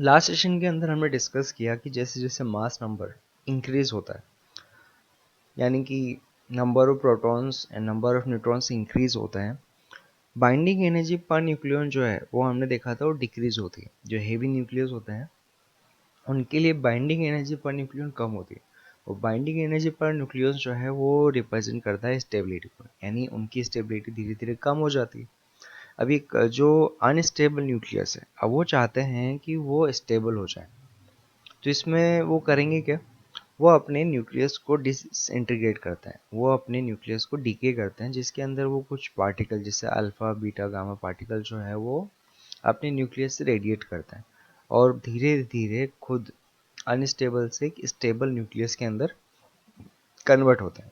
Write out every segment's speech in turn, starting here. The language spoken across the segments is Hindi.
लास्ट सेशन के अंदर हमने डिस्कस किया कि जैसे जैसे मास नंबर इंक्रीज होता है, यानी कि number of protons and number of neutrons increase होता है, बाइंडिंग एनर्जी पर न्यूक्लियन जो है वो हमने देखा था वो डिक्रीज होती है। जो हेवी न्यूक्लियस होते हैं उनके लिए बाइंडिंग एनर्जी पर न्यूक्लियन कम होती है, और बाइंडिंग एनर्जी पर न्यूक्लियस जो है वो रिप्रेजेंट करता है स्टेबिलिटी को, यानी उनकी स्टेबिलिटी धीरे धीरे कम हो जाती है। अब एक जो अनस्टेबल न्यूक्लियस है, अब वो चाहते हैं कि वो स्टेबल हो जाए, तो इसमें वो करेंगे क्या, वो अपने न्यूक्लियस को डिसइंटीग्रेट करते हैं, वो अपने न्यूक्लियस को डीके करते हैं, जिसके अंदर वो कुछ पार्टिकल जैसे अल्फा बीटा गामा पार्टिकल जो है वो अपने न्यूक्लियस से रेडिएट करते हैं, और धीरे धीरे खुद अनस्टेबल से एक स्टेबल न्यूक्लियस के अंदर कन्वर्ट होता है।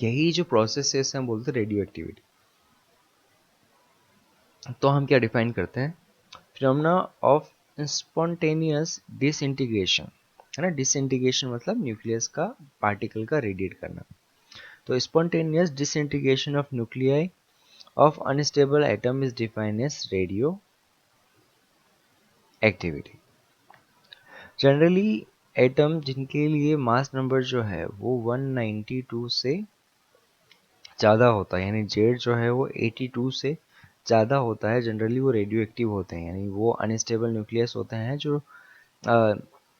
यही जो प्रोसेस है इसे हम बोलते हैं रेडियो एक्टिविटी। तो हम क्या डिफाइन करते हैं, फिनोमेना ऑफ स्पॉन्टेनियस डिसइंटीग्रेशन, है ना। डिसइंटीग्रेशन मतलब न्यूक्लियस का पार्टिकल का रेडिएट करना। तो spontaneous disintegration of nuclei of unstable atom is defined as radioactivity. Generally atom जिनके लिए मास नंबर जो है वो 192 से ज़्यादा होता है, यानी जेड जो है वो 82 से ज़्यादा होता है, जनरली वो रेडियो एक्टिव होते हैं, यानी वो अनस्टेबल न्यूक्लियस होते हैं जो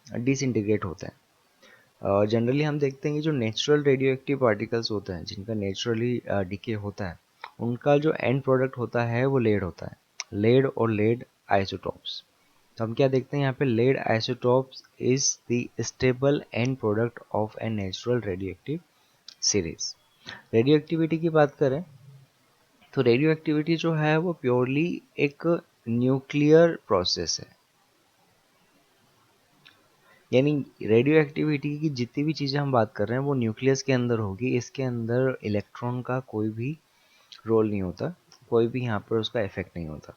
डिसइंटीग्रेट होते हैं। जनरली हम देखते हैं कि जो नेचुरल रेडियो एक्टिव पार्टिकल्स होते हैं जिनका नेचुरली डिके होता है, उनका जो एंड प्रोडक्ट होता है वो लेड होता है, लेड और लेड आइसोटॉप्स। तो हम क्या देखते हैं यहाँ पे, lead isotopes is the stable end product of a natural radioactive series. Radioactivity की बात करें तो रेडियो एक्टिविटी जो है वो प्योरली एक न्यूक्लियर प्रोसेस है, यानी रेडियो एक्टिविटी की जितनी भी चीज़ें हम बात कर रहे हैं वो न्यूक्लियस के अंदर होगी। इसके अंदर इलेक्ट्रॉन का कोई भी रोल नहीं होता, कोई भी यहाँ पर उसका इफेक्ट नहीं होता।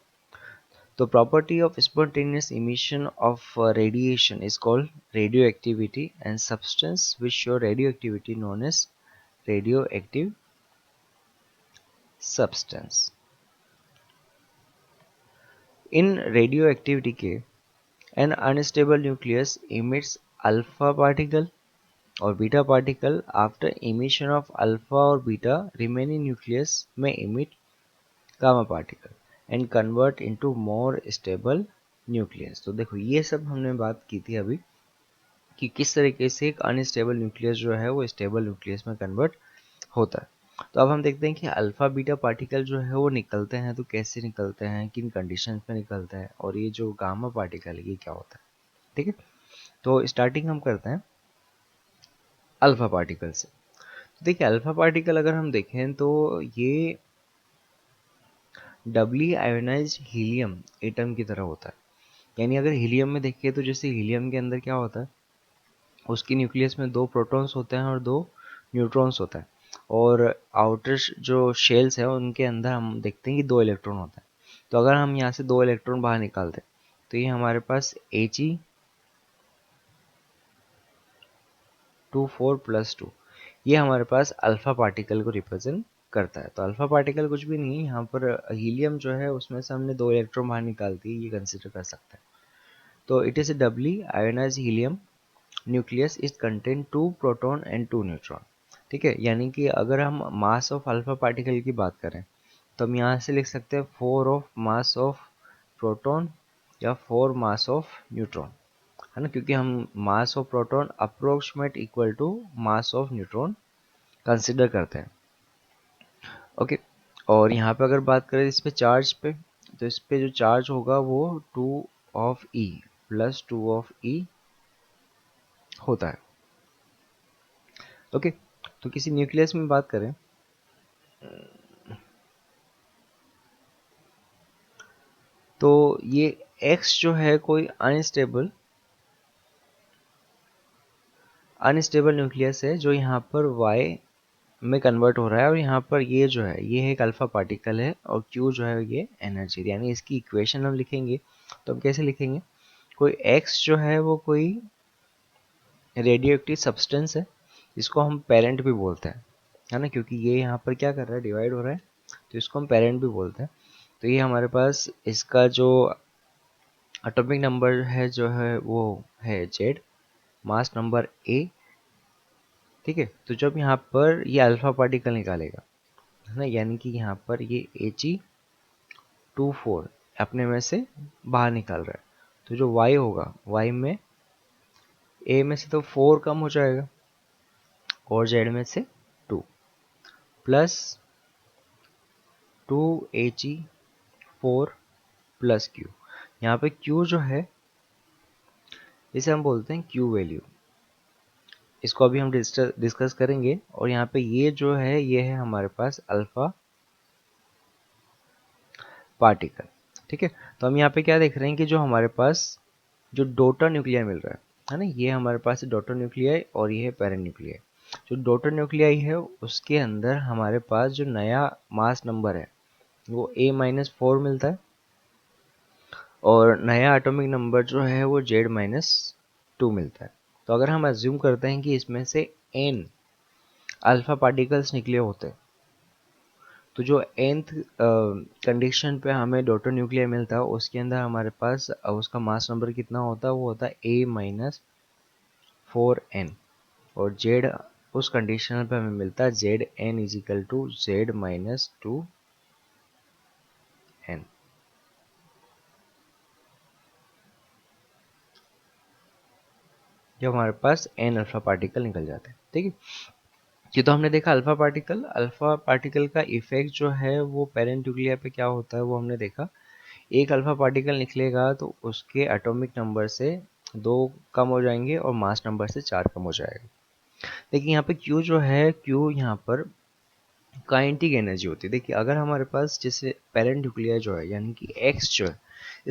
तो property of spontaneous emission of radiation is called radioactivity, and substance which show radioactivity known as radioactive substance. In radioactivity के an unstable nucleus emits alpha particle और beta particle. After emission of alpha और बीटा रिमेनिंग न्यूक्लियस में emit gamma particle and convert into more stable nucleus. तो देखो ये सब हमने बात की थी अभी कि किस तरीके से एक अनस्टेबल न्यूक्लियस जो है वो स्टेबल न्यूक्लियस में कन्वर्ट होता है। तो अब हम देखते हैं कि अल्फा बीटा पार्टिकल जो है वो निकलते हैं, तो कैसे निकलते हैं, किन कंडीशंस में निकलते हैं, और ये जो गामा पार्टिकल है ये क्या होता है। ठीक है, तो स्टार्टिंग हम करते हैं अल्फा पार्टिकल से। तो देखिए अल्फा पार्टिकल अगर हम देखें तो ये डबली आयोनाइज हीलियम एटम की तरह होता है, यानी अगर हीलियम में देखिए तो जैसे हीलियम के अंदर क्या होता है, उसकी न्यूक्लियस में 2 प्रोटॉन्स होते हैं और 2 न्यूट्रॉन्स होता है, और आउटर जो शेल्स है उनके अंदर हम देखते हैं कि 2 इलेक्ट्रॉन होता है। तो अगर हम यहाँ से 2 इलेक्ट्रॉन बाहर निकाल दें तो ये हमारे पास He24+2, ये हमारे पास अल्फा पार्टिकल को रिप्रेजेंट करता है। तो अल्फा पार्टिकल कुछ भी नहीं है, यहाँ पर हीलियम जो है उसमें से हमने 2 इलेक्ट्रॉन बाहर निकाल दिए, ये कंसिडर कर सकते हैं। तो it is a doubly ionized helium nucleus is contain 2 proton and 2 neutron. ठीक है, यानी कि अगर हम मास ऑफ अल्फा पार्टिकल की बात करें तो हम यहाँ से लिख सकते हैं 4 ऑफ मास ऑफ प्रोटॉन या 4 मास ऑफ न्यूट्रॉन, है ना, क्योंकि हम mass of proton approximate equal to mass of neutron consider करते हैं। ओके, और यहाँ पे अगर बात करें इस पे चार्ज पे, तो इस पे जो चार्ज होगा वो 2 ऑफ ई प्लस 2 ऑफ ई होता है। ओके, तो किसी न्यूक्लियस में बात करें तो ये X जो है कोई अनस्टेबल न्यूक्लियस है जो यहाँ पर Y में कन्वर्ट हो रहा है, और यहाँ पर ये जो है ये एक अल्फा पार्टिकल है, और Q जो है ये एनर्जी, यानी इसकी इक्वेशन हम लिखेंगे तो हम कैसे लिखेंगे, कोई X जो है वो कोई रेडियो एक्टिव सब्सटेंस है, इसको हम पेरेंट भी बोलते हैं, है ना, क्योंकि ये यहाँ पर क्या कर रहा है, डिवाइड हो रहा है, तो इसको हम पेरेंट भी बोलते हैं। तो ये हमारे पास इसका जो एटॉमिक नंबर है जो है वो है जेड, मास नंबर ए, ठीक है। तो जब यहाँ पर ये अल्फा पार्टिकल निकालेगा, है ना, यानी कि यहाँ पर ये Ag24 अपने में से बाहर निकाल रहा है, तो जो y होगा, y में a में से तो 4 कम हो जाएगा और z में से 2 प्लस 2Ag4 प्लस q। यहाँ पे q जो है इसे हम बोलते हैं q वैल्यू, इसको अभी हम डिस्कस करेंगे। और यहाँ पे ये जो है ये है हमारे पास अल्फा पार्टिकल, ठीक है। तो हम यहाँ पे क्या देख रहे हैं कि जो हमारे पास जो डॉटर न्यूक्लियाई मिल रहा है ना, ये हमारे पास डॉटर न्यूक्लियाई और ये है पेरेंट न्यूक्लियाई। जो डॉटर न्यूक्लियाई है उसके अंदर हमारे पास जो नया मास नंबर है वो A-4 मिलता है और नया एटॉमिक नंबर जो है वो Z-2 मिलता है। तो अगर हम अज्यूम करते हैं कि इसमें से n अल्फा पार्टिकल्स निकले होते हैं, तो जो nth कंडीशन पे हमें डॉटर न्यूक्लियर मिलता है उसके अंदर हमारे पास उसका मास नंबर कितना होता है, वो होता है A-4n। और z उस कंडीशन पे हमें मिलता है Zn इजिकल टू Z-2n। जब हमारे पास n अल्फा पार्टिकल निकल जाते हैं, ठीक है। ये तो हमने देखा अल्फा पार्टिकल का इफेक्ट जो है वो पेरेंट न्यूक्लियर पे क्या होता है वो हमने देखा। एक अल्फा पार्टिकल निकलेगा तो उसके एटॉमिक नंबर से 2 कम हो जाएंगे और मास नंबर से 4 कम हो जाएगा। देखिए यहाँ पे Q जो है, Q यहाँ पर काइनेटिक एनर्जी होती है। देखिए अगर हमारे पास जैसे पेरेंट न्यूक्लियर जो है यानी कि X जो है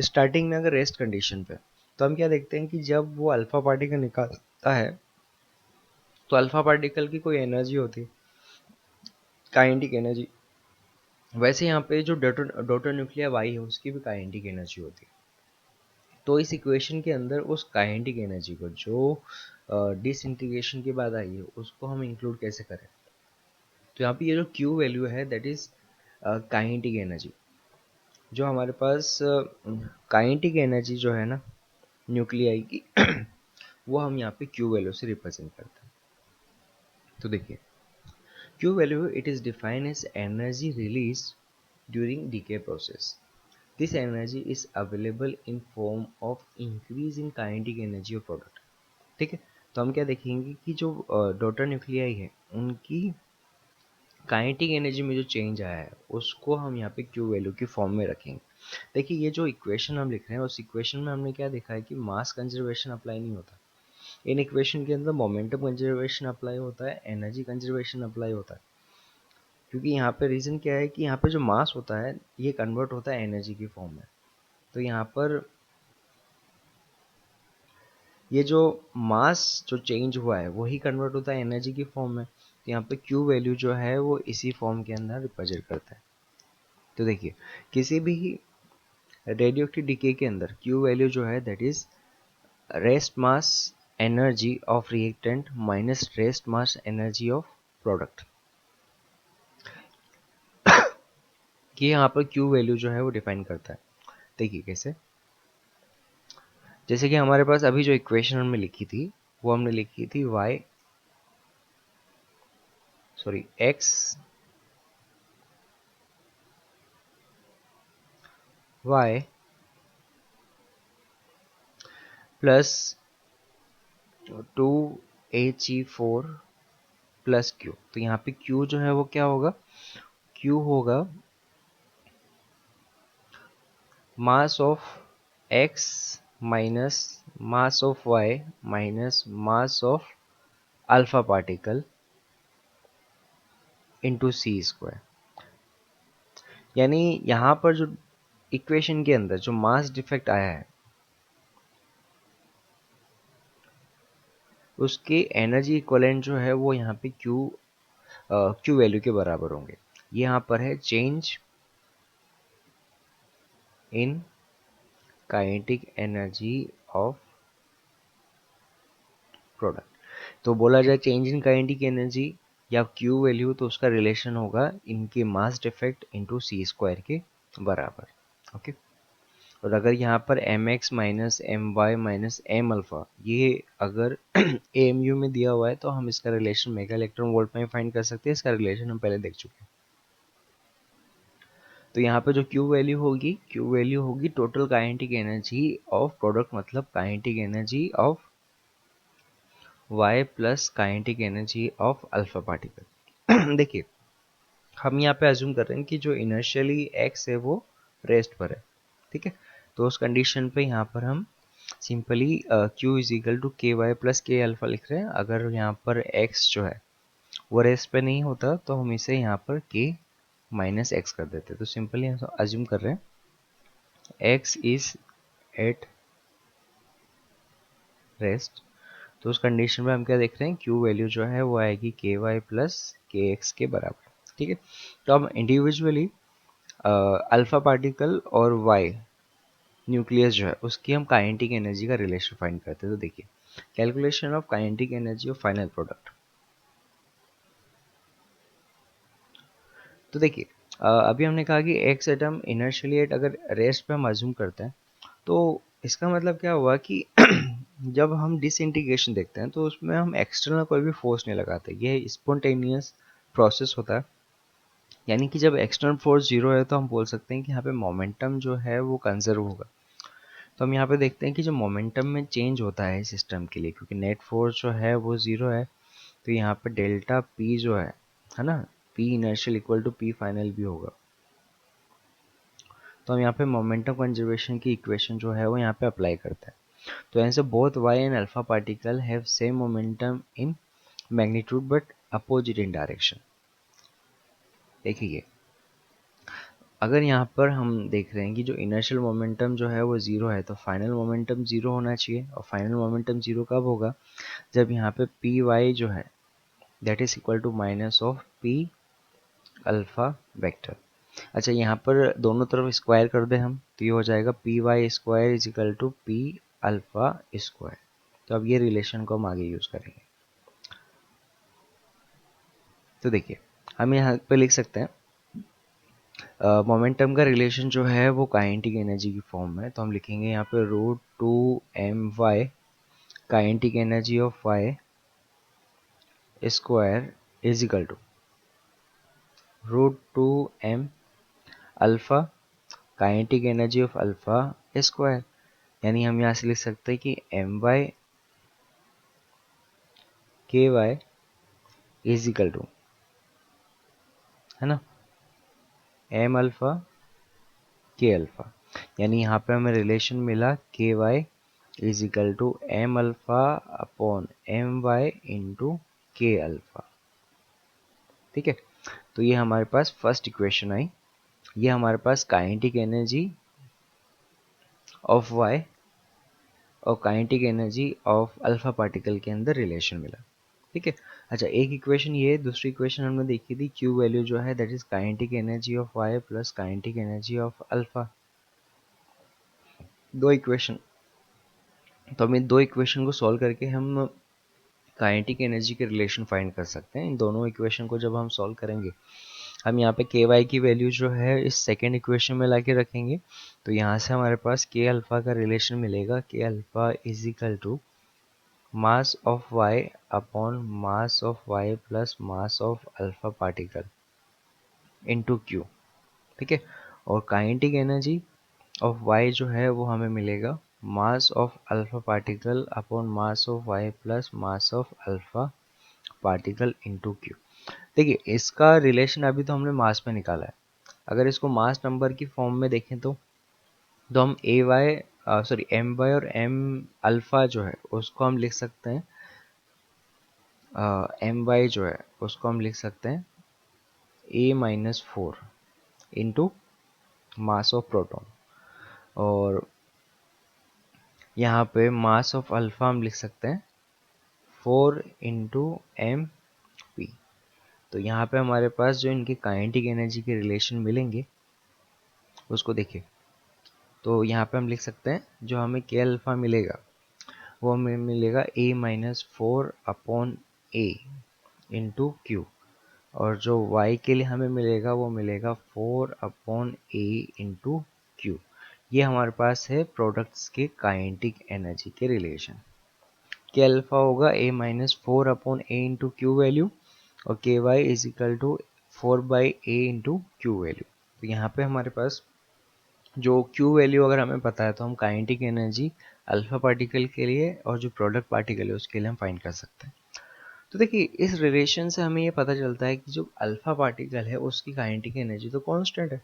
स्टार्टिंग में अगर रेस्ट कंडीशन पे, तो हम क्या देखते हैं कि जब वो अल्फा पार्टिकल निकलता है तो अल्फा पार्टिकल की कोई एनर्जी होती है, काइनेटिक एनर्जी। वैसे यहाँ पे जो डॉटर न्यूक्लियर वाई है उसकी भी काइनेटिक एनर्जी होती है। तो इस इक्वेशन के अंदर उस काइनेटिक एनर्जी को जो डिसइंटीग्रेशन के बाद आई है उसको हम इंक्लूड कैसे करें। तो यहाँ पे ये जो Q वैल्यू है दैट इज काइनेटिक एनर्जी। जो हमारे पास काइनेटिक एनर्जी जो है ना न्यूक्लियाई की वो हम यहाँ पे Q वैल्यू से रिप्रेजेंट करते हैं। तो देखिए Q value it is defined as energy release during decay process. This energy is available in form of increase in kinetic energy of product, ठीक है। तो हम क्या देखेंगे कि जो डॉटर न्यूक्लियाई है उनकी काइनेटिक एनर्जी में जो चेंज आया है उसको हम यहाँ पे Q वैल्यू की फॉर्म में रखेंगे। देखिए ये जो इक्वेशन हम लिख रहे हैं उस इक्वेशन में हमने क्या देखा है कि मास कंजर्वेशन अप्लाई नहीं होता। इन इक्वेशन के अंदर मोमेंटम कंजर्वेशन अप्लाई होता है, एनर्जी कंजर्वेशन अप्लाई होता है। क्योंकि यहाँ पे रीज़न क्या है कि यहाँ पे जो मास होता है ये कन्वर्ट होता है एनर्जी की फॉर्म में। तो यहाँ पर ये जो मास जो चेंज हुआ है वही कन्वर्ट होता है एनर्जी की फॉर्म में। तो यहाँ पे Q वैल्यू जो है वो इसी फॉर्म के अंदर रिप्रेजेंट करता है। तो देखिए किसी भी रेडियो एक्टिव डिके के अंदर Q वैल्यू जो है that is rest mass energy of reactant minus rest mass energy of product. ये यहाँ पर Q वैल्यू जो है वो डिफाइन करता है। देखिए कैसे, जैसे कि हमारे पास अभी जो इक्वेशन हमने लिखी थी वो हमने लिखी थी x y plus 2Ag4 plus Q। तो यहाँ पे Q जो है वो क्या होगा, Q होगा mass of x minus mass of y minus mass of alpha particle into c square. यानी यहाँ पर जो इक्वेशन के अंदर जो मास डिफेक्ट आया है उसके एनर्जी इक्वलेंट जो है वो यहाँ पे Q वैल्यू के बराबर होंगे। ये यहाँ पर है change in kinetic energy of product. तो बोला जाए चेंज इन काइनेटिक एनर्जी या Q वैल्यू तो उसका रिलेशन होगा इनके mass defect into c square के बराबर। ओके, और अगर यहाँ पर M X minus M Y minus M alpha ये अगर ए एम यू में दिया हुआ है तो हम इसका रिलेशन मेगा इलेक्ट्रॉन वोल्ट में फाइंड कर सकते हैं। इसका रिलेशन हम पहले देख चुके हैं। तो यहाँ पे जो क्यू वैल्यू होगी total kinetic energy of product, मतलब kinetic energy of y plus kinetic energy of alpha particle. देखिए हम यहाँ पे अज्यूम कर रहे हैं कि जो इनिशियली x है वो रेस्ट पर है, ठीक है। तो उस कंडीशन पे यहाँ पर हम simply q is equal to K Y plus K alpha लिख रहे हैं। अगर यहाँ पर x जो है वो रेस्ट पे नहीं होता तो हम इसे यहाँ पर k माइनस एक्स कर देते। तो सिंपली हम अज्यूम कर रहे हैं x इज एट रेस्ट। तो उस कंडीशन में हम क्या देख रहे हैं, Q वैल्यू जो है वो आएगी के वाई प्लस के एक्स के बराबर, ठीक है। तो हम इंडिविजुअली अल्फा पार्टिकल और वाई न्यूक्लियस जो है उसकी हम काइनेटिक एनर्जी का रिलेशन फाइंड करते हैं। तो देखिए calculation of kinetic energy of final product. तो देखिए अभी हमने कहा कि एक्स एटम इनर्शियली एट अगर रेस्ट पे हम अज्यूम करते हैं तो इसका मतलब क्या हुआ कि जब हम डिसइंटीग्रेशन देखते हैं तो उसमें हम एक्सटर्नल कोई भी फोर्स नहीं लगाते, ये स्पॉन्टेनियस प्रोसेस होता है। यानी कि जब एक्सटर्नल फोर्स जीरो है तो हम बोल सकते हैं कि यहाँ पे मोमेंटम जो है वो कंजर्व होगा। तो हम यहाँ पे देखते हैं कि जो मोमेंटम में चेंज होता है सिस्टम के लिए, क्योंकि नेट फोर्स जो है वो जीरो है, तो यहाँ पे डेल्टा पी जो है ना, P inertial equal to P final भी होगा। तो हम यहाँ पे मोमेंटम कंजर्वेशन की इक्वेशन जो है वो यहाँ पे अप्लाई करते हैं। तो यहाँ से both Y and alpha particle have same momentum in magnitude but opposite in direction. देखिए अगर यहाँ पर हम देख रहे हैं कि जो इनर्शियल मोमेंटम जो है वो ज़ीरो है तो फाइनल मोमेंटम ज़ीरो होना चाहिए। और फाइनल मोमेंटम ज़ीरो कब होगा, जब यहाँ पे पी वाई जो है that is equal to minus of P alpha vector. अच्छा यहाँ पर दोनों तरफ स्क्वायर कर दें हम तो ये हो जाएगा P Y square is equal to P alpha square. तो अब ये रिलेशन को हम आगे यूज़ करेंगे। तो देखिए हम यहाँ पे लिख सकते हैं मोमेंटम का रिलेशन जो है वो काइनेटिक एनर्जी की फॉर्म में। तो हम लिखेंगे यहाँ पे root two M Y kinetic energy of Y square is equal to root two M alpha kinetic energy of alpha square. यानी हम यहाँ से लिख सकते हैं कि M Y K Y is equal to, है ना, एम अल्फा के अल्फा। यानी यहाँ पे हमें रिलेशन मिला K Y is equal to M alpha upon M Y into K alpha, ठीक है। तो ये हमारे पास फर्स्ट इक्वेशन आई। ये हमारे पास काइनेटिक एनर्जी ऑफ वाई और kinetic energy of alpha particle के अंदर रिलेशन मिला, ठीक है। अच्छा एक इक्वेशन ये, दूसरी इक्वेशन हमने देखी थी क्यू वैल्यू जो है that is kinetic energy of Y plus kinetic energy of alpha. दो इक्वेशन, तो हम इन दो इक्वेशन को सॉल्व करके हम काइनेटिक एनर्जी के रिलेशन फाइंड कर सकते हैं। इन दोनों इक्वेशन को जब हम सॉल्व करेंगे हम यहाँ पे के वाई की वैल्यू जो है इस सेकेंड इक्वेशन में लाके रखेंगे। तो यहाँ से हमारे पास के अल्फा का रिलेशन मिलेगा, K alpha is equal to mass of y upon mass of y plus mass of alpha particle into q, ठीक है। और काइनेटिक एनर्जी ऑफ y जो है वो हमें मिलेगा मास of alpha particle upon mass of y plus mass of alpha particle into q। देखिए इसका रिलेशन अभी तो हमने मास में निकाला है। अगर इसको मास नंबर की फॉर्म में देखें तो हम ए वाई सॉरी एम वाई और एम अल्फा जो है उसको हम लिख सकते हैं, एम वाई जो है उसको हम लिख सकते हैं A minus four into mass of proton. और यहाँ पे मास ऑफ अल्फा हम लिख सकते हैं फोर इंटू एम पी। तो यहाँ पे हमारे पास जो इनकी काइनेटिक एनर्जी के रिलेशन मिलेंगे उसको देखिए। तो यहाँ पे हम लिख सकते हैं जो हमें के अल्फा मिलेगा वो हमें मिलेगा a minus four upon a into q. और जो y के लिए हमें मिलेगा वो मिलेगा four upon a into q. ये हमारे पास है प्रोडक्ट्स के काइनेटिक एनर्जी के रिलेशन। के अल्फा होगा a minus 4/a into q value और K Y is equal to 4/a into q value. तो यहाँ पे हमारे पास जो क्यू वैल्यू अगर हमें पता है तो हम काइनेटिक एनर्जी अल्फा पार्टिकल के लिए और जो प्रोडक्ट पार्टिकल है उसके लिए हम फाइंड कर सकते हैं। तो देखिए इस रिलेशन से हमें ये पता चलता है कि जो अल्फा पार्टिकल है उसकी काइनेटिक एनर्जी तो कांस्टेंट है,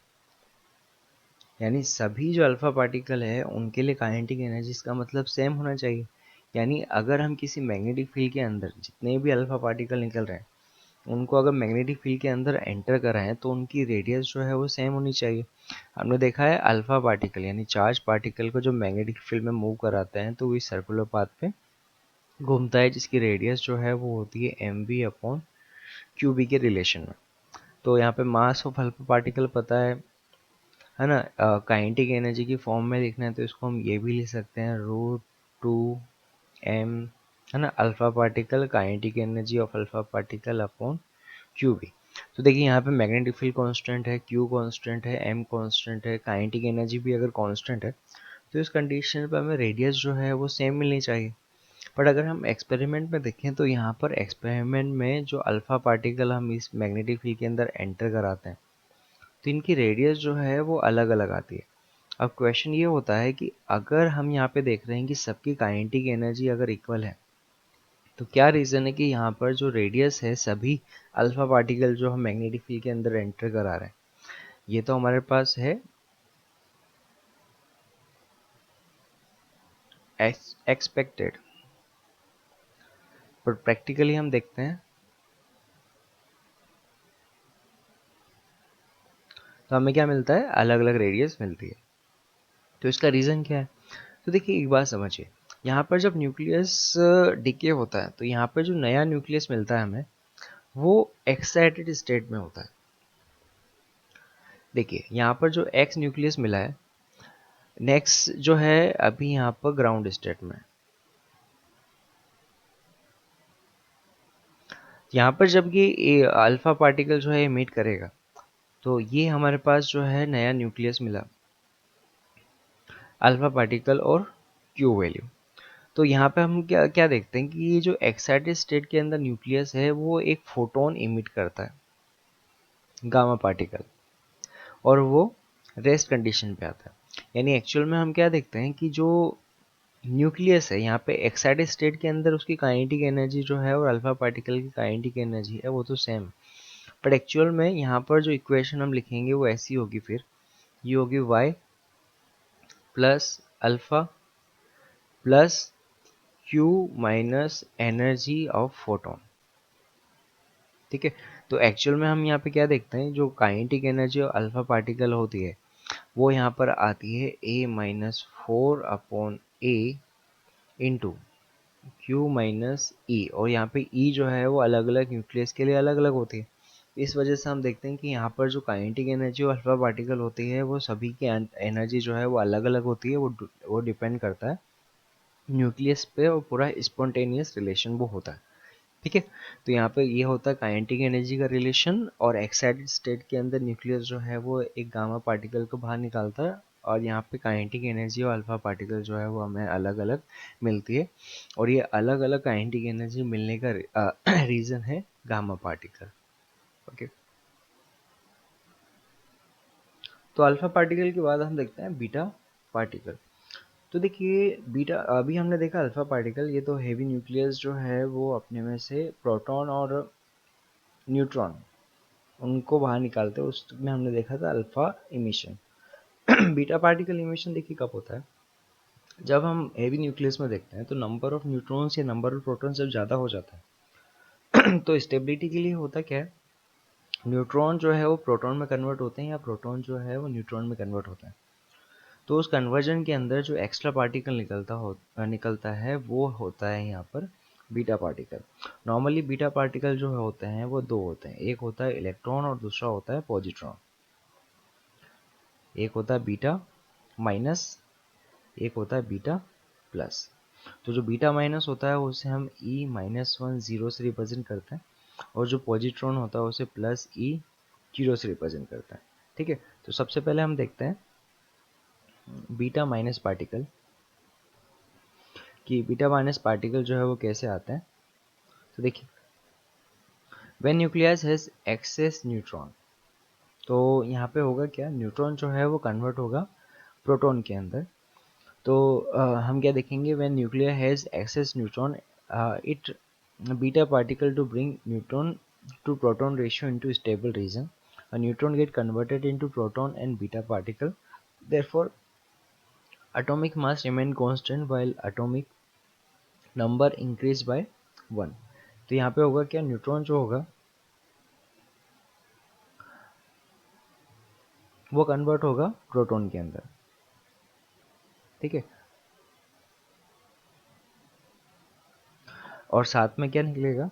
यानी सभी जो अल्फा पार्टिकल है उनके लिए काइनेटिक एनर्जी का मतलब सेम होना चाहिए। यानी अगर हम किसी मैग्नेटिक फील्ड के अंदर जितने भी अल्फा पार्टिकल निकल रहे हैं उनको अगर मैग्नेटिक फील्ड के अंदर एंटर कराएं तो उनकी रेडियस जो है वो सेम होनी चाहिए। हमने देखा है अल्फा पार्टिकल यानी चार्ज पार्टिकल को जो मैग्नेटिक फील्ड में मूव कराते हैं तो वो इस सर्कुलर पाथ पे घूमता है जिसकी रेडियस जो है वो होती है mv/qb के रिलेशन में। तो यहाँ पे मास ऑफ अल्फा पार्टिकल पता है ना। काइनेटिक एनर्जी की फॉर्म में लिखना है तो इसको हम ये भी लिख सकते हैं √2m, है ना, alpha particle kinetic energy of alpha particle upon Q भी। तो देखिए यहाँ पे मैग्नेटिक फील्ड कांस्टेंट है, क्यू कांस्टेंट है, एम कांस्टेंट है, काइनेटिक एनर्जी भी अगर कांस्टेंट है तो इस कंडीशन पे हमें रेडियस जो है वो सेम मिलनी चाहिए। बट अगर हम एक्सपेरिमेंट में देखें तो यहाँ पर एक्सपेरिमेंट में जो अल्फा पार्टिकल हम इस मैग्नेटिक फील्ड के अंदर एंटर कराते हैं तो इनकी रेडियस जो है वो अलग अलग आती है। अब क्वेश्चन ये होता है कि अगर हम यहाँ पे देख रहे हैं कि सबकी काइनेटिक एनर्जी अगर इक्वल है तो क्या रीज़न है कि यहाँ पर जो रेडियस है सभी अल्फा पार्टिकल जो हम मैग्नेटिक फील्ड के अंदर एंटर करा रहे हैं ये तो हमारे पास है एक्सपेक्टेड, पर प्रैक्टिकली हम देखते हैं तो हमें क्या मिलता है, अलग अलग रेडियस मिलती है। तो इसका रीज़न क्या है? तो देखिए एक बात समझिए, यहाँ पर जब न्यूक्लियस डिके होता है तो यहाँ पर जो नया न्यूक्लियस मिलता है हमें वो एक्साइटेड स्टेट में होता है। देखिए यहाँ पर जो एक्स न्यूक्लियस मिला है नेक्स्ट जो है अभी यहाँ पर ग्राउंड स्टेट में। यहाँ पर जब ये अल्फा पार्टिकल जो है एमिट करेगा तो ये हमारे पास जो है नया न्यूक्लियस मिला अल्फा पार्टिकल और क्यू वैल्यू। तो यहाँ पे हम क्या क्या देखते हैं कि ये जो एक्साइटेड स्टेट के अंदर न्यूक्लियस है वो एक फोटोन इमिट करता है, गामा पार्टिकल, और वो रेस्ट कंडीशन पे आता है। यानी एक्चुअल में हम क्या देखते हैं कि जो न्यूक्लियस है यहाँ पे एक्साइटेड स्टेट के अंदर उसकी काइनेटिक एनर्जी जो है और अल्फा पार्टिकल की काइनेटिक एनर्जी है वो तो सेम, बट एक्चुअल में यहाँ पर जो इक्वेशन हम लिखेंगे वो ऐसी होगी, फिर ये होगी y plus alpha plus Q minus energy of photon. ठीक है, तो एक्चुअल में हम यहाँ पे क्या देखते हैं, जो kinetic energy of alpha particle होती है वो यहाँ पर आती है a-4/a इंटू क्यू माइनस ई, और यहाँ पे ई जो है वो अलग अलग न्यूक्लियस के लिए अलग अलग होती है। इस वजह से हम देखते हैं कि यहाँ पर जो काइनेटिक एनर्जी और अल्फा पार्टिकल होती है वो सभी की एनर्जी जो है वो अलग अलग होती है। वो डिपेंड करता है न्यूक्लियस पे और पूरा स्पॉन्टेनियस रिलेशन वो होता है। ठीक है, तो यहाँ पे ये होता है काइनेटिक एनर्जी का रिलेशन, और एक्साइटेड स्टेट के अंदर न्यूक्लियस जो है वो एक गामा पार्टिकल को बाहर निकालता है और यहाँ पे काइनेटिक एनर्जी और अल्फा पार्टिकल जो है वो हमें अलग अलग मिलती है, और ये अलग अलग काइनेटिक एनर्जी मिलने का रीज़न है गामा पार्टिकल। ओके, तो अल्फा पार्टिकल के बाद हम देखते हैं बीटा पार्टिकल। तो देखिए बीटा, अभी हमने देखा अल्फा पार्टिकल, ये तो हेवी न्यूक्लियस जो है वो अपने में से प्रोटॉन और न्यूट्रॉन उनको बाहर निकालते हैं, उसमें हमने देखा था alpha emission. Beta particle emission देखिए कब होता है, जब हम हेवी न्यूक्लियस में देखते हैं तो नंबर ऑफ न्यूट्रॉन्स या नंबर ऑफ प्रोटॉन्स जब ज़्यादा हो जाता है तो स्टेबिलिटी के लिए होता क्या है, न्यूट्रॉन जो है वो प्रोटॉन में कन्वर्ट होते हैं या प्रोटॉन जो है वो न्यूट्रॉन में कन्वर्ट होता है। तो उस कन्वर्जन के अंदर जो एक्स्ट्रा पार्टिकल निकलता है वो होता है यहाँ पर beta particle. Normally beta particle जो होते हैं वो दो होते हैं, एक होता है इलेक्ट्रॉन और दूसरा होता है पॉजिट्रॉन। एक होता है बीटा माइनस, एक होता है बीटा प्लस। तो जो बीटा माइनस होता है उसे हम E-10 से रिप्रेजेंट करते हैं, और जो पॉजिट्रॉन होता है उसे +E0 से रिप्रेजेंट करता है। ठीक है, तो सबसे पहले हम देखते हैं बीटा माइनस पार्टिकल, कि बीटा माइनस पार्टिकल जो है वो कैसे आता है। तो देखिए, when nucleus has excess neutron, तो यहाँ पे होगा क्या, न्यूट्रॉन जो है वो कन्वर्ट होगा प्रोटॉन के अंदर। तो हम क्या देखेंगे, when nuclear has excess neutron it beta particle to bring neutron to proton ratio into stable region, a neutron get converted into proton and beta particle, therefore atomic mass remain constant while atomic number increase by 1। तो यहाँ पे होगा क्या, न्यूट्रॉन जो होगा वो कन्वर्ट होगा प्रोटॉन के अंदर, ठीक है, और साथ में क्या निकलेगा,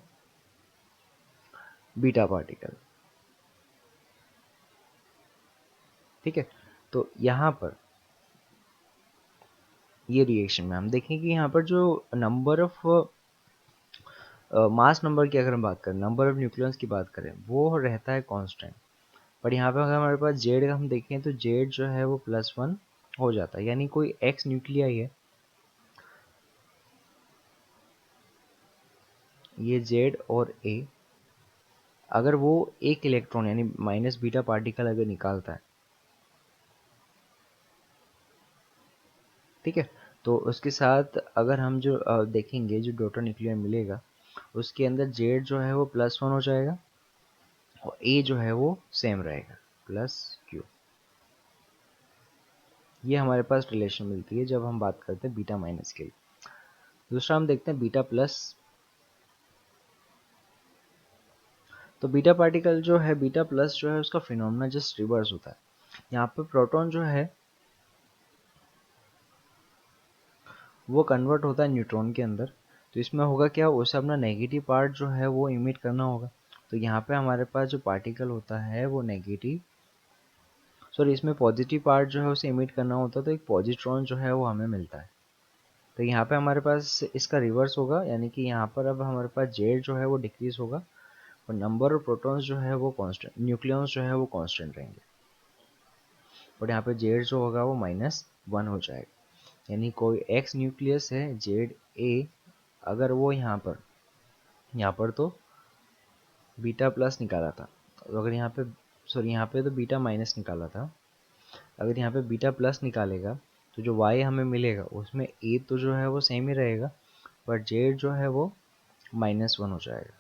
बीटा पार्टिकल, ठीक है। तो यहाँ पर ये रिएक्शन में हम देखेंगे यहाँ पर जो नंबर ऑफ मास नंबर की अगर हम बात करें, नंबर ऑफ न्यूक्लियस की बात करें, वो रहता है कांस्टेंट। पर यहाँ पे अगर हमारे पास जेड का हम देखें तो जेड जो है वो +1 हो जाता है, यानी कोई एक्स न्यूक्लियाई है, ये जेड और ए, अगर वो एक इलेक्ट्रॉन यानी माइनस बीटा पार्टिकल अगर निकालता है, ठीक है, तो उसके साथ अगर हम जो देखेंगे जो डॉटर न्यूक्लियर मिलेगा, उसके अंदर जेड जो है वो +1 हो जाएगा और ए जो है वो सेम रहेगा +q। ये हमारे पास रिलेशन मिलती है जब हम बात करते हैं बीटा माइनस के लिए। दूसरा हम देखते हैं बीटा प्लस। तो बीटा पार्टिकल जो है, बीटा प्लस जो है उसका फिनोमेना जस्ट रिवर्स होता है। यहाँ पे प्रोटॉन जो है वो कन्वर्ट होता है न्यूट्रॉन के अंदर, तो इसमें होगा क्या, उसे अपना नेगेटिव पार्ट जो है वो इमिट करना होगा। तो यहाँ पे हमारे पास जो पार्टिकल होता है वो नेगेटिव, सॉरी इसमें पॉजिटिव पार्ट जो है उसे इमिट करना होता है, तो एक पॉजिट्रॉन जो है वो हमें मिलता है। तो यहाँ पे हमारे पास इसका रिवर्स होगा, यानी कि यहाँ पर अब हमारे पास जेड जो है वो डिक्रीज होगा और नंबर ऑफ प्रोटॉन्स जो है वो कांस्टेंट, न्यूक्लियॉन्स जो है वो कांस्टेंट रहेंगे, और यहाँ पे जेड जो होगा वो -1 हो जाएगा। यानी कोई एक्स न्यूक्लियस है जेड ए, अगर वो यहाँ पर तो बीटा प्लस निकाला था, तो अगर यहाँ पे, सॉरी यहाँ पे तो बीटा माइनस निकाला था, अगर यहाँ पे बीटा प्लस निकालेगा तो जो वाई हमें मिलेगा उसमें ए तो जो है वो सेम ही रहेगा, पर जेड जो है वो -1 हो जाएगा।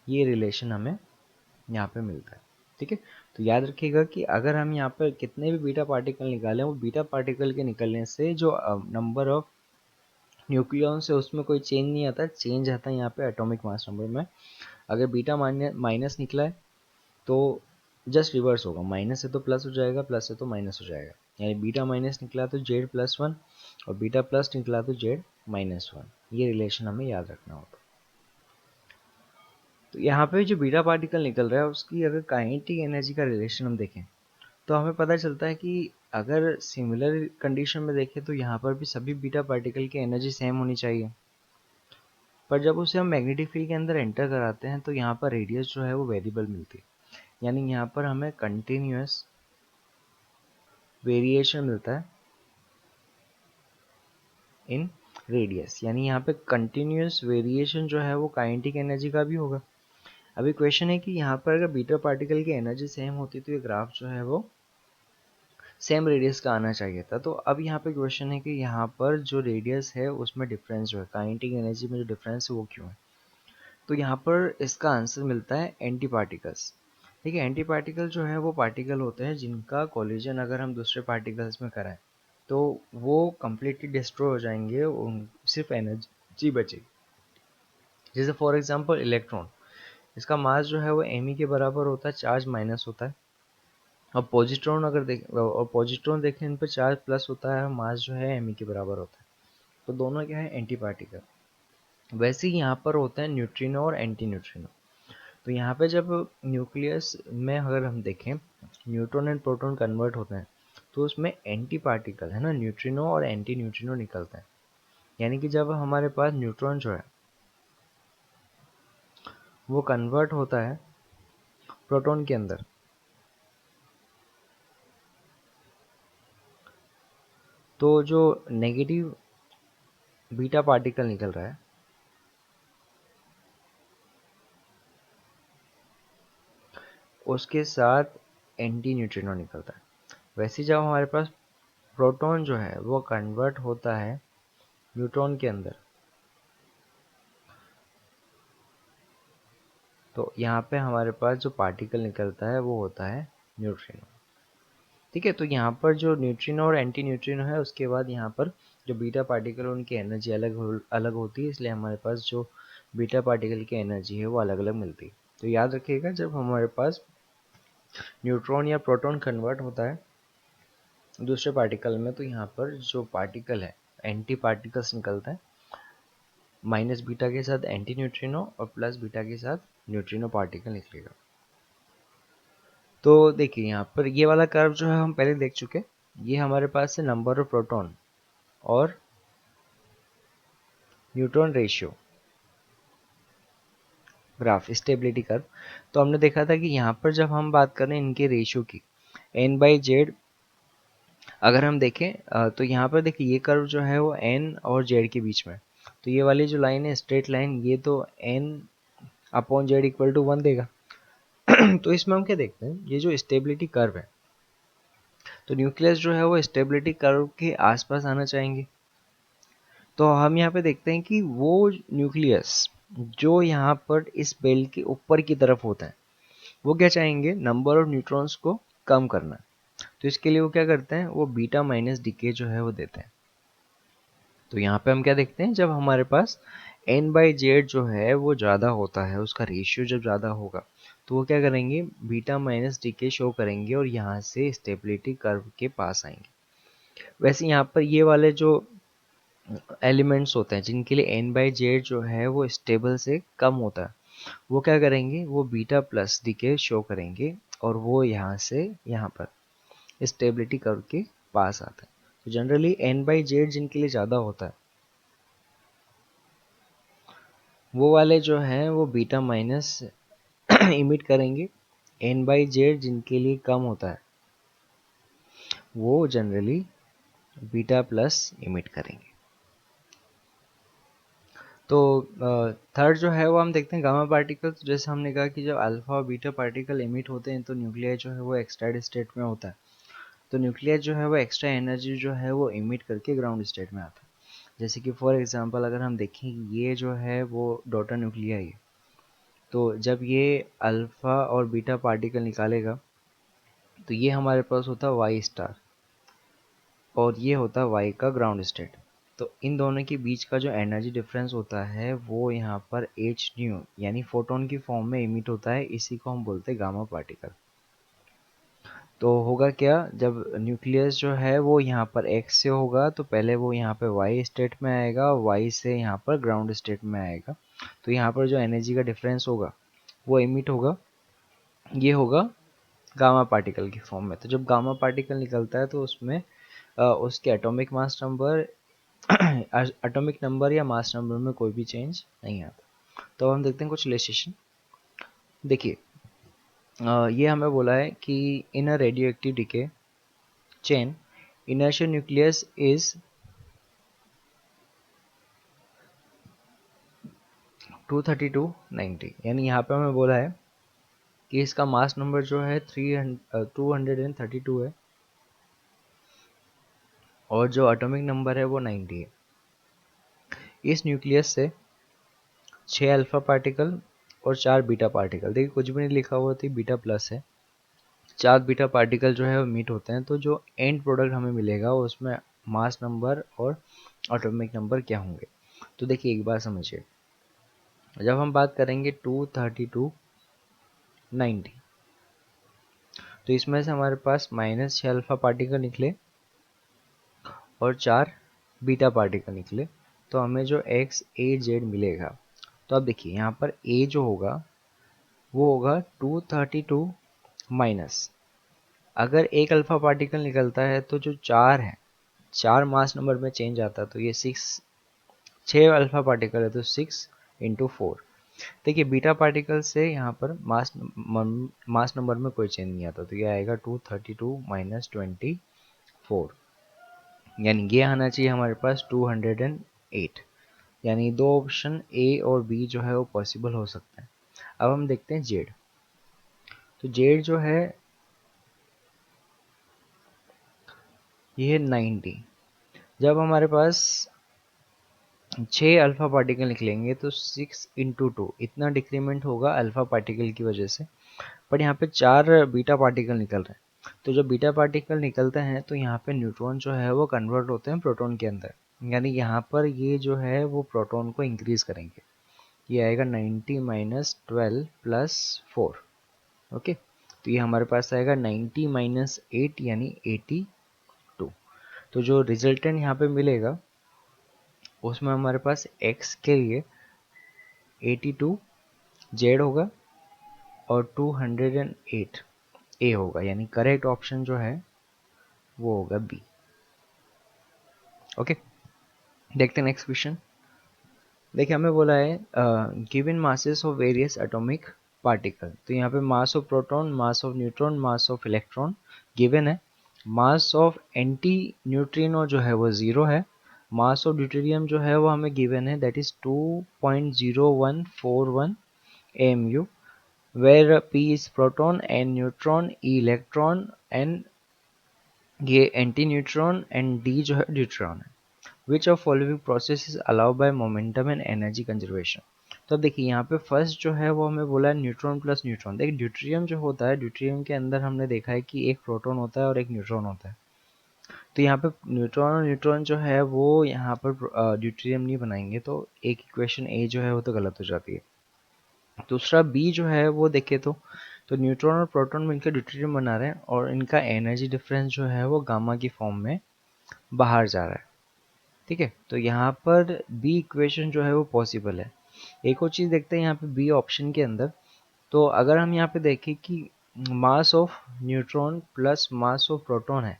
ये रिलेशन हमें यहाँ पे मिलता है, ठीक है। तो याद रखिएगा कि अगर हम यहाँ पर कितने भी बीटा पार्टिकल निकालें, वो बीटा पार्टिकल के निकलने से जो नंबर ऑफ न्यूक्लियॉन्स है उसमें कोई चेंज नहीं आता, चेंज आता है यहाँ पे एटॉमिक मास नंबर में। अगर बीटा माइनस निकला है तो जस्ट रिवर्स होगा, माइनस से तो प्लस हो जाएगा, प्लस से तो माइनस हो जाएगा, यानी बीटा माइनस निकला तो जेड +1 और बीटा प्लस निकला तो जेड -1। ये रिलेशन हमें याद रखना होगा। तो यहाँ पे जो बीटा पार्टिकल निकल रहा है उसकी अगर काइनेटिक एनर्जी का रिलेशन हम देखें तो हमें पता चलता है कि अगर सिमिलर कंडीशन में देखें तो यहाँ पर भी सभी बीटा पार्टिकल की एनर्जी सेम होनी चाहिए, पर जब उसे हम मैग्नेटिक फील्ड के अंदर एंटर कराते हैं तो यहाँ पर रेडियस जो है वो वेरिएबल मिलती है, यानी यहाँ पर हमें कंटिन्यूस वेरिएशन मिलता है इन रेडियस, यानी यहाँ पे कंटिन्यूस वेरिएशन जो है वो काइनेटिक एनर्जी का भी होगा। अभी क्वेश्चन है कि यहाँ पर अगर बीटा पार्टिकल की एनर्जी सेम होती तो ये ग्राफ जो है वो सेम रेडियस का आना चाहिए था। तो अब यहाँ पे क्वेश्चन है कि यहाँ पर जो रेडियस है उसमें डिफरेंस जो है, काइनेटिक एनर्जी में जो डिफरेंस है वो क्यों है। तो यहाँ पर इसका आंसर मिलता है एंटी पार्टिकल्स। ठीक है, एंटी पार्टिकल जो है वो पार्टिकल होते हैं जिनका कोलिजन अगर हम दूसरे पार्टिकल्स में कराएं तो वो कम्प्लीटली डिस्ट्रॉय हो जाएंगे, सिर्फ एनर्जी बचेगी। जैसे फॉर एग्जांपल इलेक्ट्रॉन, इसका मास जो है वो एम के बराबर होता है, चार्ज माइनस होता है। और पॉजिट्रॉन अगर देखें इन पर चार्ज प्लस होता है, मास जो है एम के बराबर होता है। तो दोनों क्या है, एंटी पार्टिकल। वैसे ही यहाँ पर होता है न्यूट्रिनो और एंटी न्यूट्रिनो। तो यहाँ पे जब न्यूक्लियस में अगर हम देखें न्यूट्रॉन एंड प्रोटॉन कन्वर्ट होते हैं तो उसमें एंटी पार्टिकल है ना, न्यूट्रिनो और एंटी न्यूट्रिनो निकलते हैं। यानी कि जब हमारे पास न्यूट्रॉन जो है वो कन्वर्ट होता है प्रोटॉन के अंदर। तो जो नेगेटिव बीटा पार्टिकल निकल रहा है उसके साथ एंटी न्यूट्रिनो निकलता है। वैसे जब हमारे पास प्रोटॉन जो है वो कन्वर्ट होता है न्यूट्रॉन के अंदर, तो यहाँ पे हमारे पास जो पार्टिकल निकलता है वो होता है न्यूट्रिनो। ठीक है, तो यहाँ पर जो न्यूट्रिनो और एंटी न्यूट्रिनो है उसके बाद यहाँ पर जो बीटा पार्टिकल उनकी एनर्जी अलग होती है, इसलिए हमारे पास जो बीटा पार्टिकल की एनर्जी है वो अलग अलग मिलती है। तो याद रखिएगा, जब हमारे पास न्यूट्रॉन या प्रोटॉन कन्वर्ट होता है दूसरे पार्टिकल में, तो यहाँ पर जो पार्टिकल है एंटी पार्टिकल्स निकलता है, माइनस बीटा के साथ एंटी न्यूट्रिनो और प्लस बीटा के साथ न्यूट्रिनो पार्टिकल निकलेगा। तो देखिए यहाँ पर ये वाला कर्व जो है हम पहले देख चुके, ये हमारे पास है नंबर ऑफ प्रोटॉन और neutron ratio graph, stability curve. तो हमने देखा था कि यहाँ पर जब हम बात करें इनके रेशियो की, n/z, अगर हम देखें तो यहाँ पर देखिए ये कर्व जो है वो n और z के बीच में, तो ये वाली जो लाइन है स्ट्रेट लाइन, ये तो n/z = 1 देगा। तो इसमें हम क्या देखते हैं, ये जो स्टेबिलिटी कर्व है, तो न्यूक्लियस जो है वो स्टेबिलिटी कर्व के आसपास आना चाहेंगे। तो हम यहाँ पे देखते हैं कि वो न्यूक्लियस जो यहाँ पर इस बेल्ट के ऊपर की तरफ होता है वो क्या चाहेंगे, नंबर ऑफ न्यूट्रॉन्स को कम करना। तो इसके लिए वो क्या करते हैं, वो बीटा माइनस डीके जो है वो देते हैं। तो यहाँ पे हम क्या देखते हैं, जब हमारे पास n/z जो है वो ज़्यादा होता है, उसका रेशियो जब ज़्यादा होगा, तो वो क्या करेंगे, बीटा माइनस डीके शो करेंगे और यहाँ से स्टेबिलिटी कर्व के पास आएंगे। वैसे यहाँ पर ये वाले जो एलिमेंट्स होते हैं जिनके लिए n/z जो है वो स्टेबल से कम होता है, वो क्या करेंगे, वो बीटा प्लस डीके शो करेंगे और वो यहाँ से यहाँ पर स्टेबिलिटी कर्व के पास आता है। तो जनरली n/z जिनके लिए ज़्यादा होता है वो वाले जो हैं वो बीटा माइनस इमिट करेंगे, n/z जिनके लिए कम होता है वो जनरली बीटा प्लस इमिट करेंगे। तो थर्ड जो है वो हम देखते हैं गामा पार्टिकल। जैसे हमने कहा कि जब अल्फा और बीटा पार्टिकल इमिट होते हैं तो न्यूक्लियस जो है वो एक्साइटेड स्टेट में होता है। तो न्यूक्लियस जो है वो एक्स्ट्रा एनर्जी जो है वो इमिट करके ग्राउंड स्टेट में आता है। जैसे कि फॉर एग्जांपल अगर हम देखें, ये जो है वो डॉटर न्यूक्लियाई है, तो जब ये अल्फा और बीटा पार्टिकल निकालेगा तो ये हमारे पास होता है वाई स्टार और ये होता है वाई का ग्राउंड स्टेट। तो इन दोनों के बीच का जो एनर्जी डिफरेंस होता है वो यहाँ पर एच न्यू यानी फोटोन की फॉर्म में इमिट होता है, इसी को हम बोलते हैं गामा पार्टिकल। तो होगा क्या, जब न्यूक्लियस जो है वो यहाँ पर एक्स से होगा तो पहले वो यहाँ पर वाई स्टेट में आएगा, वाई से यहाँ पर ग्राउंड स्टेट में आएगा। तो यहाँ पर जो एनर्जी का डिफरेंस होगा वो इमिट होगा, ये होगा गामा पार्टिकल की फॉर्म में। तो जब गामा पार्टिकल निकलता है तो उसमें उसके atomic mass number atomic number या मास नंबर में कोई भी चेंज नहीं आता। तो हम देखते हैं कुछ रिलेशन। देखिए ये हमें बोला है कि in a radioactive decay chain initial nucleus is 23290, यानी यहाँ पे हमें बोला है कि इसका मास नंबर जो है 232 है और जो एटॉमिक नंबर है वो 90 है। इस न्यूक्लियस से 6 अल्फा पार्टिकल और 4 बीटा पार्टिकल, देखिए कुछ भी नहीं लिखा हुआ, तो बीटा प्लस है, 4 बीटा पार्टिकल जो है वो मीट होते हैं। तो जो एंड प्रोडक्ट हमें मिलेगा उसमें मास नंबर और एटॉमिक नंबर क्या होंगे। तो देखिए एक बार समझिए, जब हम बात करेंगे 23290, तो इसमें से हमारे पास -6 अल्फा पार्टिकल निकले और 4 बीटा पार्टिकल निकले, तो हमें जो XAZ मिलेगा। तो अब देखिए यहाँ पर A जो होगा वो होगा 232 माइनस, अगर एक अल्फा पार्टिकल निकलता है तो जो 4 है, 4 मास नंबर में चेंज आता है, तो ये 6 अल्फा पार्टिकल है तो 6 × 4, देखिए बीटा पार्टिकल से यहाँ पर मास नंबर में कोई चेंज नहीं आता, तो ये आएगा 232 माइनस 24, यानी ये आना चाहिए हमारे पास 208। यानी दो ऑप्शन ए और बी जो है वो पॉसिबल हो सकते हैं। अब हम देखते हैं जेड। तो जेड जो है ये है 90। जब हमारे पास 6 अल्फा पार्टिकल निकलेंगे तो 6 इंटू 2 इतना डिक्रीमेंट होगा अल्फा पार्टिकल की वजह से। बट यहाँ पे 4 बीटा पार्टिकल निकल रहे हैं, तो जब बीटा पार्टिकल निकलते हैं तो यहाँ पे न्यूट्रॉन जो है वो कन्वर्ट होते हैं प्रोटॉन के अंदर, यानी यहाँ पर ये जो है वो प्रोटॉन को इंक्रीज करेंगे। ये आएगा 90 माइनस 12 प्लस 4। ओके, तो ये हमारे पास आएगा 90 माइनस 8 यानी 82। तो जो रिजल्टेंट यहाँ पे मिलेगा उसमें हमारे पास x के लिए 82 जेड होगा और 208 ए होगा, यानी करेक्ट ऑप्शन जो है वो होगा बी। ओके, देखते हैं नेक्स्ट क्वेश्चन। देखिए हमें बोला है given masses of various atomic particle. तो यहाँ पे mass of proton, mass of neutron, mass of electron given है। मास ऑफ एंटी न्यूट्रिनो जो है वो 0 है। मास ऑफ ड्यूटेरियम जो है वो हमें गिवन है, that is 2.0141 AMU, where P is proton, N neutron, E electron, N ये एंटी न्यूट्रॉन एंड D जो है ड्यूट्रॉन है। Which of following process is allowed by momentum and energy conservation. तो अब देखिए यहाँ पे फर्स्ट जो है वो हमें बोला है न्यूट्रॉन प्लस न्यूट्रॉन। देखिए ड्यूट्रियम जो होता है, ड्यूट्रियम के अंदर हमने देखा है कि एक प्रोटॉन होता है और एक न्यूट्रॉन होता है। तो यहाँ पे न्यूट्रॉन और न्यूट्रॉन जो है वो यहाँ पर ड्यूट्रियम नहीं बनाएंगे, तो एक इक्वेशन ए जो है वो तो गलत हो जाती है। दूसरा बी जो है वो देखे तो न्यूट्रॉन और प्रोटॉन मिलकर ड्यूटेरियम बना रहे हैं और इनका एनर्जी डिफरेंस जो है वो गामा की फॉर्म में बाहर जा रहा है। ठीक है, तो यहाँ पर बी इक्वेशन जो है वो पॉसिबल है। एक और चीज़ देखते हैं यहाँ पे बी ऑप्शन के अंदर। तो अगर हम यहाँ पे देखें कि mass of neutron plus mass of proton है,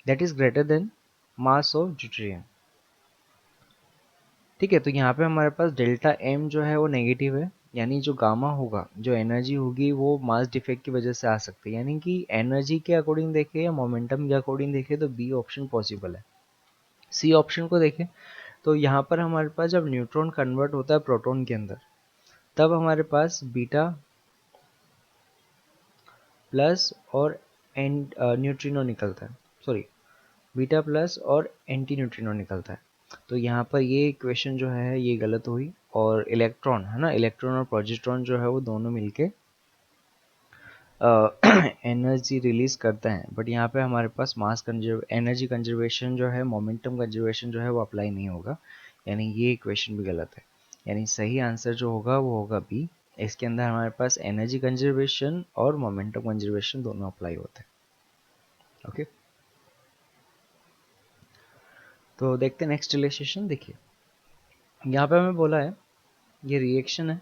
that is greater than mass of deuterium. ठीक है, तो यहाँ पे हमारे पास डेल्टा एम जो है वो नेगेटिव है, यानी जो गामा होगा, जो एनर्जी होगी वो मास डिफेक्ट की वजह से आ सकती है। यानी कि एनर्जी के अकॉर्डिंग देखें या मोमेंटम के अकॉर्डिंग देखें तो बी ऑप्शन पॉसिबल है। सी ऑप्शन को देखें तो यहाँ पर हमारे पास जब न्यूट्रॉन कन्वर्ट होता है प्रोटॉन के अंदर, तब हमारे पास बीटा प्लस और न्यूट्रिनो निकलता है, सॉरी बीटा प्लस और एंटी न्यूट्रिनो निकलता है। तो यहाँ पर ये इक्वेशन जो है ये गलत हुई, और इलेक्ट्रॉन है ना, इलेक्ट्रॉन और प्रोजेस्ट्रॉन जो है वो दोनों मिलके एनर्जी रिलीज करते हैं। बट यहाँ पे हमारे पास एनर्जी कंजर्वेशन जो है, मोमेंटम कंजर्वेशन जो है वो अप्लाई नहीं होगा, यानी ये इक्वेशन भी गलत है। यानी सही आंसर जो होगा वो होगा बी। इसके अंदर हमारे पास एनर्जी कंजर्वेशन और मोमेंटम कंजर्वेशन दोनों अप्लाई होते हैं। ओके, तो देखते हैं नेक्स्ट रिलेशन। देखिए यहाँ पे हमें बोला है ये रिएक्शन है,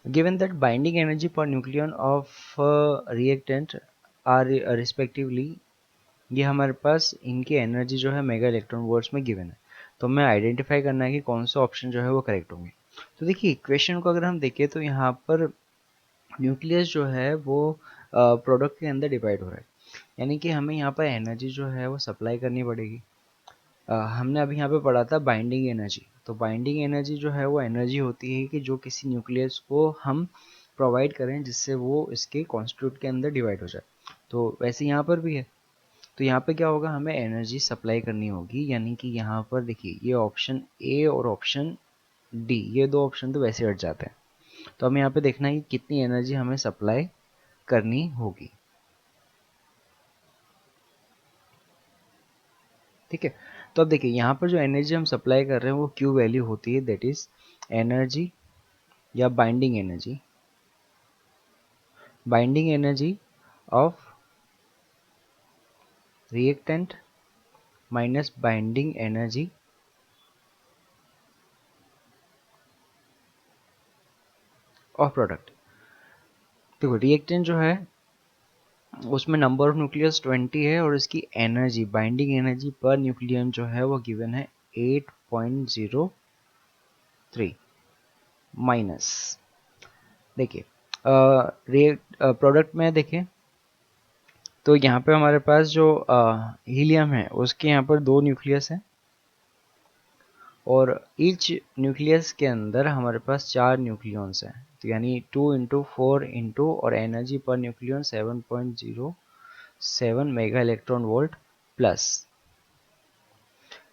given that binding energy per nucleon of reactant are respectively, ये हमारे पास इनकी एनर्जी जो है मेगा इलेक्ट्रॉन वोल्ट्स में गिवन है। तो हमें आइडेंटिफाई करना है कि कौन सा ऑप्शन जो है वो करेक्ट होंगे। तो देखिए इक्वेशन को अगर हम देखें तो यहाँ पर न्यूक्लियस जो है वो प्रोडक्ट के अंदर डिवाइड हो रहा है, यानी कि हमें यहाँ पर एनर्जी जो है वो सप्लाई करनी पड़ेगी। हमने अभी यहाँ पे पढ़ा था बाइंडिंग एनर्जी। तो बाइंडिंग एनर्जी जो है वो एनर्जी होती है कि जो किसी न्यूक्लियस को हम प्रोवाइड करें जिससे वो इसके कॉन्स्टिट्यूट के अंदर डिवाइड हो जाए। तो वैसे यहाँ पर भी है। तो यहाँ पे क्या होगा, हमें एनर्जी सप्लाई करनी होगी, यानी कि यहाँ पर देखिए ये ऑप्शन ए और ऑप्शन डी, ये दो ऑप्शन तो वैसे हट जाते हैं। तो हमें यहाँ पे देखना है कि कितनी एनर्जी हमें सप्लाई करनी होगी। ठीक है, तो अब देखिए यहाँ पर जो एनर्जी हम सप्लाई कर रहे हैं वो क्यू वैल्यू होती है, दैट इज एनर्जी या binding energy of reactant minus binding energy of product. देखो रिएक्टेंट जो है उसमें नंबर ऑफ न्यूक्लियस 20 है और इसकी energy, binding energy per nucleon जो है वो गिवन है 8.03 माइनस। देखिए रेट प्रोडक्ट में देखें तो यहाँ पे हमारे पास जो हीलियम है उसके यहाँ पर 2 न्यूक्लियस हैं और ईच न्यूक्लियस के अंदर हमारे पास 4 न्यूक्लियॉन्स हैं, तो यानी 2 इंटू 4 इंटू और energy per nucleon 7.07 mega electron volt plus.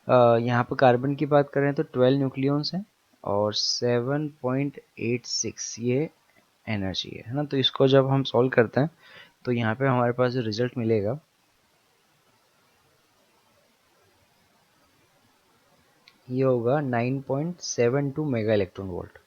यहाँ पर कार्बन की बात करें तो 12 न्यूक्लियॉन्स हैं और 7.86 ये एनर्जी है ना। तो इसको जब हम सॉल्व करते हैं तो यहाँ पे हमारे पास जो रिजल्ट मिलेगा ये होगा 9.72 मेगा इलेक्ट्रॉन वोल्ट।